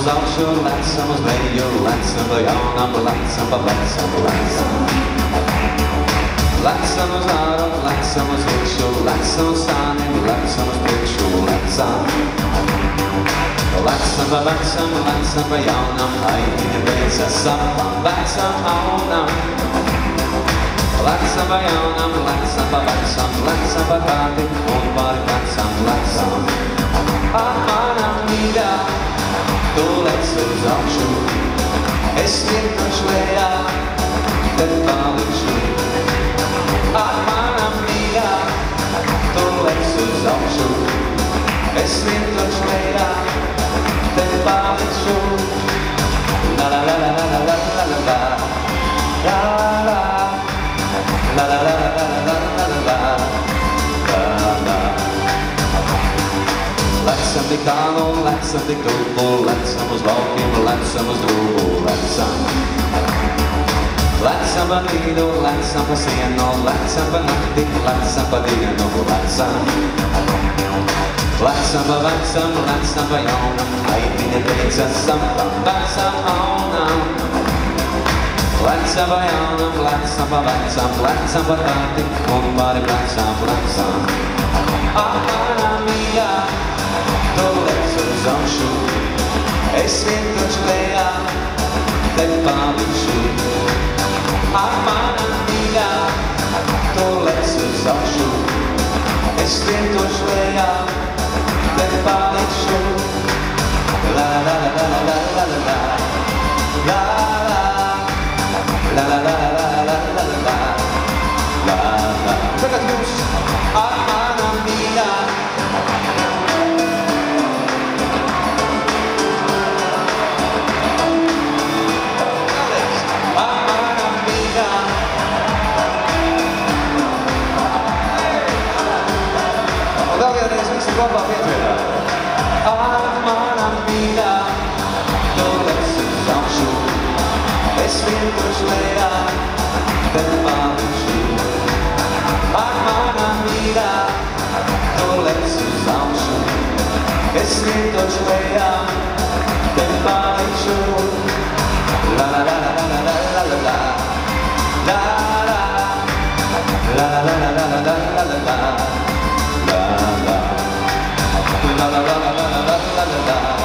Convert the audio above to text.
oczu, lecą z leju, lecą do jona, lecą po lecą, lecą. Lecą z narod, lecą z oczu, lecą z sanem, lecą z piczu, lecą. Lecą po lecą, lecą po jona, a nie będzie sapam, lecą ona. Lecą po jona, lecą po lecą, lecą po taty, on bar lecą, lecą. A pana mira, tu lecą z oczu, jest tylko szleja, ten paliczu. A pana mira, tu lecą z oczu, jest tylko szleja, ten paliczu. La la la la la la la la la la la la la la la la la. Lecą di kano, lecą di grubo, lecą z lokiem, lecą z drugo, lecą. Lecą po nido, lecą po sieno, lecą po nachty, lecą po dieno, lecą. Lecą po lecą, lecą po jonem, a nie będzie sapam, lecą ona. Lecą po jonem, lecą po lecą, lecą po taty, on bary lecą, lecą. A pana mia, to lecą z oczu, święto szleja, ten paliczu. A pana mia, to lecą z oczu, święto szleja, ten paliczu. La la la la la la la la la la la la la la la la la. Czekać już, a pana mia. Słowa wiedzę. A mana mia, to lecą z oczu, święto szleja, ten paliczu. A mana mia, to lecą z oczu, święto szleja, ten paliczu. La la la la la la la la la la la la la la la la la la. La la la la la la la la la.